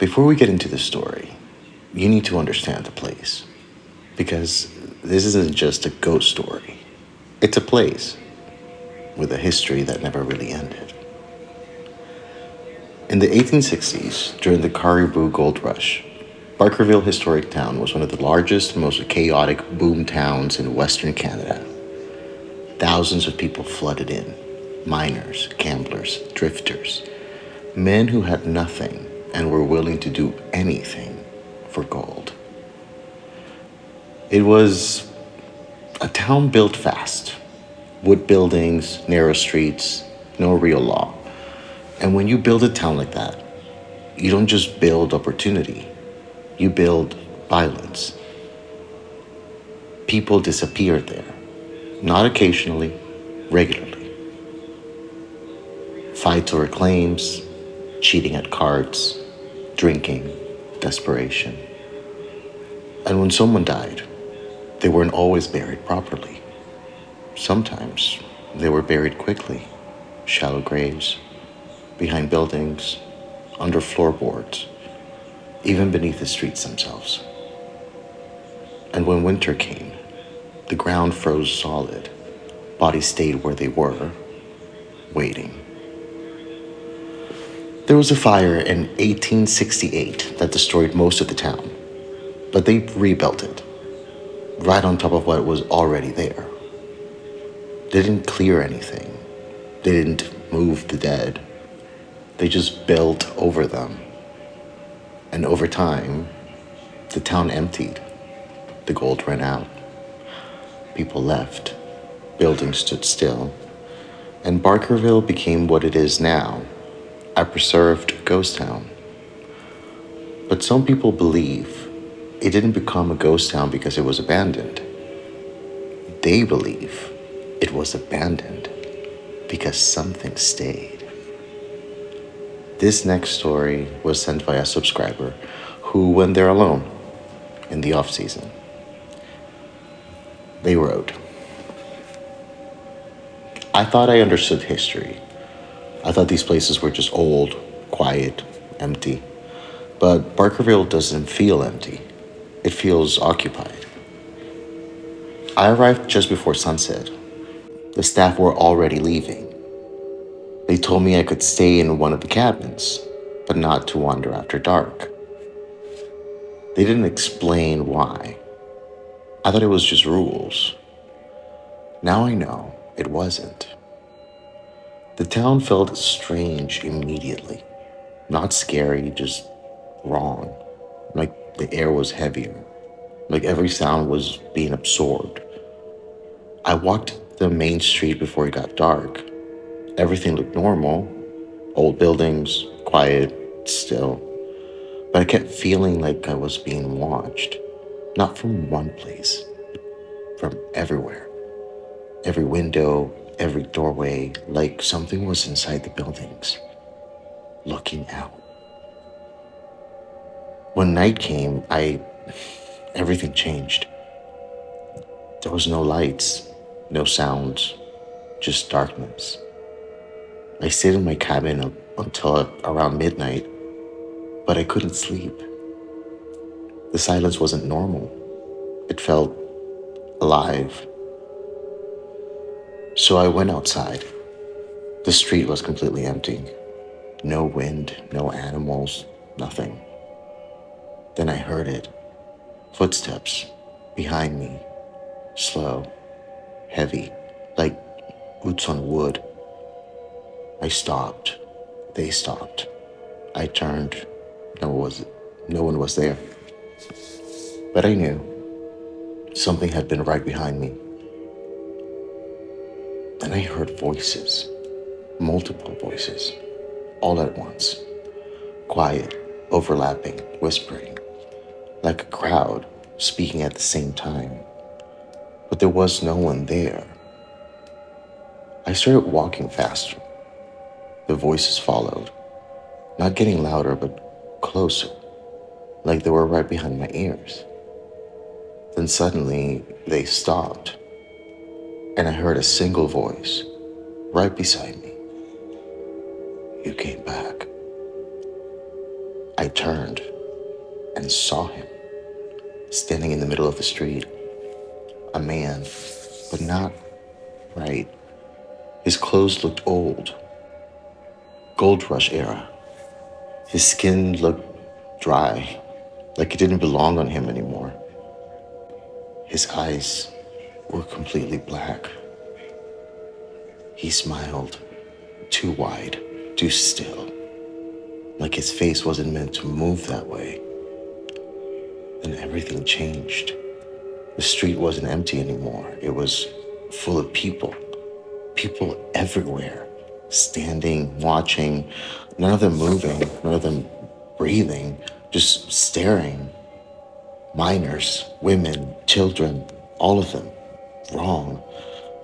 Before we get into the story, you need to understand the place. Because this isn't just a ghost story, it's a place with a history that never really ended. In the 1860s, during the Caribou Gold Rush, Barkerville Historic Town was one of the largest, most chaotic boom towns in Western Canada. Thousands of people flooded in: miners, gamblers, drifters, men who had nothing and were willing to do anything for gold. It was a town built fast: wood buildings, narrow streets, no real law. And when you build a town like that, you don't just build opportunity, you build violence. People disappeared there, not occasionally, regularly. Fights over claims, cheating at cards, drinking, desperation. And when someone died, they weren't always buried properly. Sometimes they were buried quickly: shallow graves, behind buildings, under floorboards, even beneath the streets themselves. And when winter came, the ground froze solid. Bodies stayed where they were, waiting. There was a fire in 1868 that destroyed most of the town, but they rebuilt it, right on top of what was already there. They didn't clear anything. They didn't move the dead. They just built over them. And over time, the town emptied. The gold ran out. People left. Buildings stood still. And Barkerville became what it is now: a preserved ghost town. But some people believe it didn't become a ghost town because it was abandoned. They believe it was abandoned because something stayed. This next story was sent by a subscriber who went there alone in the off season. They wrote, "I thought I understood history. I thought these places were just old, quiet, empty. But Barkerville doesn't feel empty. It feels occupied. I arrived just before sunset. The staff were already leaving. They told me I could stay in one of the cabins, but not to wander after dark. They didn't explain why. I thought it was just rules. Now I know it wasn't. The town felt strange immediately. Not scary, just wrong. Like the air was heavier. Like every sound was being absorbed. I walked the main street before it got dark. Everything looked normal. Old buildings, quiet, still. But I kept feeling like I was being watched. Not from one place, from everywhere. Every window, every doorway, like something was inside the buildings, looking out. When night came, everything changed. There was no lights, no sounds, just darkness. I stayed in my cabin until around midnight, but I couldn't sleep. The silence wasn't normal. It felt alive. So I went outside. The street was completely empty. No wind, no animals, nothing. Then I heard it. Footsteps behind me, slow, heavy, like boots on wood. I stopped. They stopped. I turned. No one was there. But I knew something had been right behind me. Then I heard voices, multiple voices, all at once. Quiet, overlapping, whispering, like a crowd speaking at the same time. But there was no one there. I started walking faster. The voices followed, not getting louder, but closer, like they were right behind my ears. Then suddenly, they stopped, and I heard a single voice right beside me. "You came back." I turned and saw him standing in the middle of the street. A man, but not right. His clothes looked old, gold rush era. His skin looked dry, like it didn't belong on him anymore. His eyes were completely black. He smiled, too wide, too still, like his face wasn't meant to move that way. Then everything changed. The street wasn't empty anymore. It was full of people. People everywhere, standing, watching, none of them moving, none of them breathing, just staring. Minors, women, children, all of them, wrong.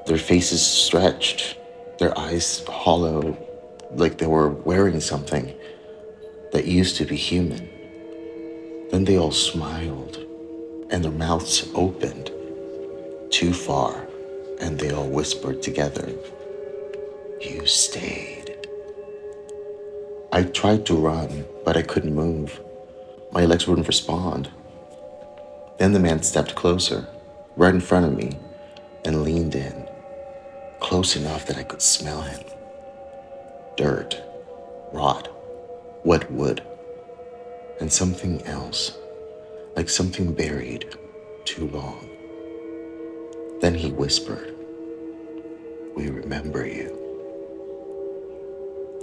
Their faces stretched, their eyes hollow, like they were wearing something that used to be human. Then they all smiled, and their mouths opened too far, and they all whispered together, "You stayed." I tried to run, but I couldn't move. My legs wouldn't respond. Then the man stepped closer, right in front of me, and leaned in, close enough that I could smell him. Dirt, rot, wet wood, and something else, like something buried too long. Then he whispered, "We remember you."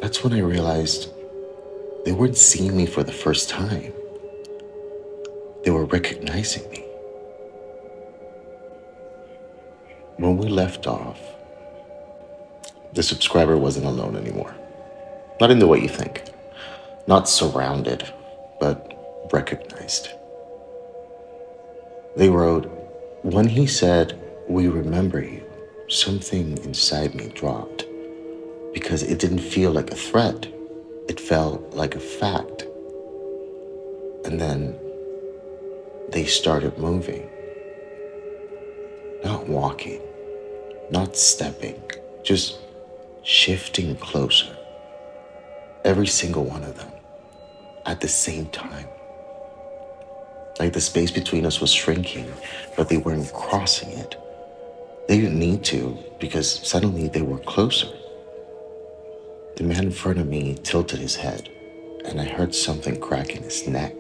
That's when I realized they weren't seeing me for the first time. They were recognizing me. When we left off, the subscriber wasn't alone anymore. Not in the way you think. Not surrounded, but recognized. They wrote, "When he said, 'We remember you,' something inside me dropped because it didn't feel like a threat. It felt like a fact." And then they started moving. Not walking, not stepping, just shifting closer. Every single one of them at the same time. Like the space between us was shrinking, but they weren't crossing it. They didn't need to because suddenly they were closer. The man in front of me tilted his head, and I heard something crack in his neck.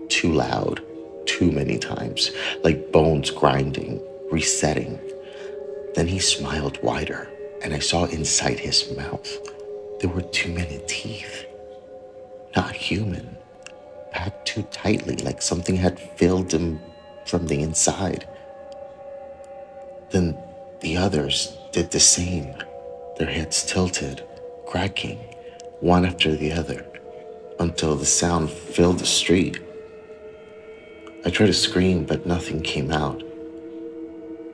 Too loud, too many times, like bones grinding, resetting. Then he smiled wider, and I saw inside his mouth. There were too many teeth. Not human, packed too tightly, like something had filled them from the inside. Then the others did the same, their heads tilted, cracking, one after the other, until the sound filled the street. I tried to scream, but nothing came out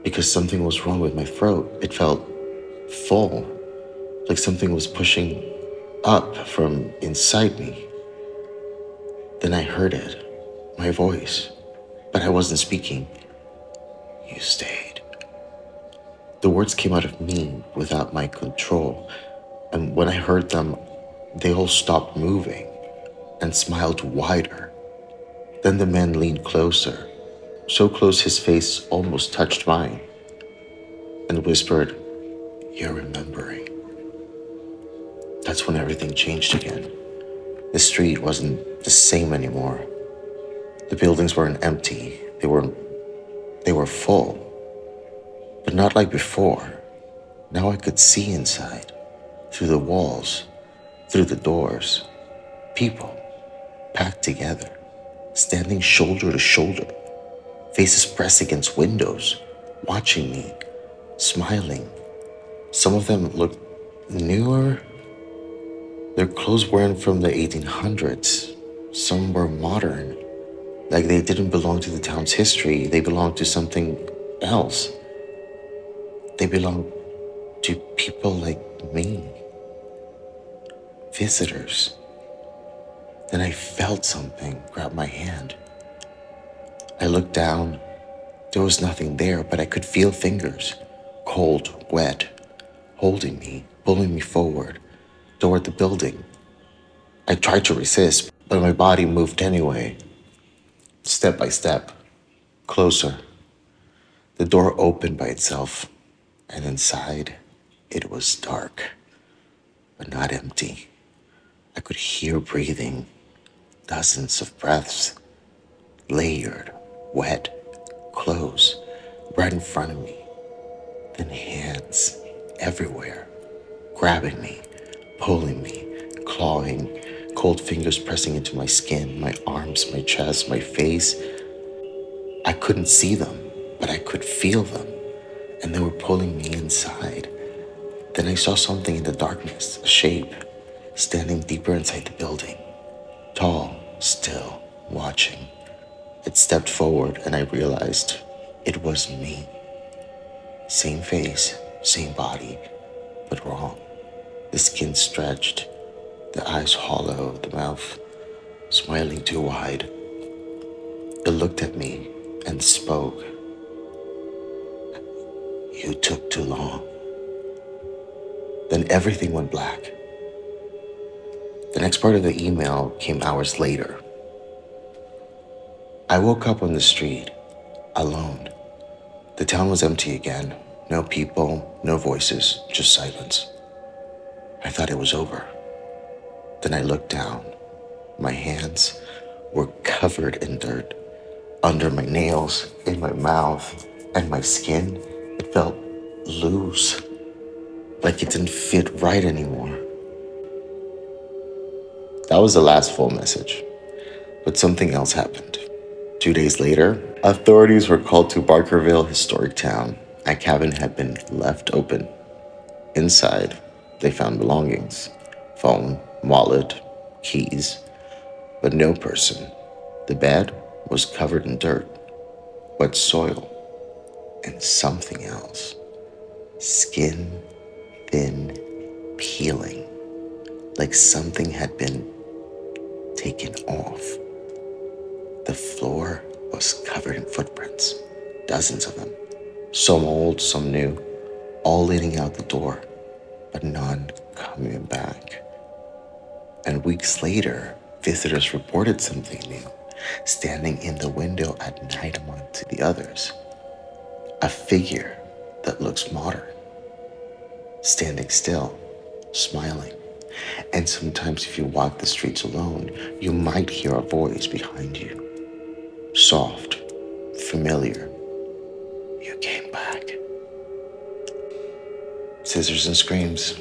because something was wrong with my throat. It felt full, like something was pushing up from inside me. Then I heard it, my voice, but I wasn't speaking. "You stayed." The words came out of me without my control, and when I heard them, they all stopped moving and smiled wider. Then the man leaned closer, so close his face almost touched mine, and whispered, "You're remembering." That's when everything changed again. The street wasn't the same anymore. The buildings weren't empty. They were full, but not like before. Now I could see inside, through the walls, through the doors. People, packed together, standing shoulder to shoulder, faces pressed against windows, watching me, smiling. Some of them looked newer. Their clothes weren't from the 1800s. Some were modern, like they didn't belong to the town's history. They belonged to something else. They belonged to people like me, visitors. Then I felt something grab my hand. I looked down. There was nothing there, but I could feel fingers, cold, wet, holding me, pulling me forward toward the building. I tried to resist, But my body moved anyway, step by step, closer. The door opened by itself, and inside, it was dark, but not empty. I could hear breathing, dozens of breaths, layered, wet, close, right in front of me. Then hands everywhere, grabbing me, pulling me, clawing, cold fingers pressing into my skin, my arms, my chest, my face. I couldn't see them, but I could feel them, and they were pulling me inside. Then I saw something in the darkness, a shape, standing deeper inside the building, tall, still, watching. It stepped forward, and I realized it was me. Same face, same body, but wrong. The skin stretched, the eyes hollow, the mouth smiling too wide. It looked at me and spoke. You took too long. Then everything went black. The next part of the email came hours later. I woke up on the street, alone. The town was empty again. No people, no voices, just silence. I thought it was over. Then I looked down. My hands were covered in dirt. Under my nails, in my mouth, and my skin, it felt loose, like it didn't fit right anymore. That was the last full message. But something else happened. 2 days later, authorities were called to Barkerville Historic Town. A cabin had been left open. Inside, they found belongings, phone, wallet, keys, but no person. The bed was covered in dirt, wet soil, and something else. Skin thin, peeling, like something had been taken off. The floor was covered in footprints, dozens of them, some old, some new, all leading out the door, but none coming back. And weeks later, visitors reported something new, standing in the window at night amongst the others. A figure that looks modern, standing still, smiling. And sometimes if you walk the streets alone, you might hear a voice behind you. Soft, familiar. You came back. Scissors and screams.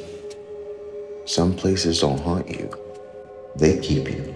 Some places don't haunt you. They keep you.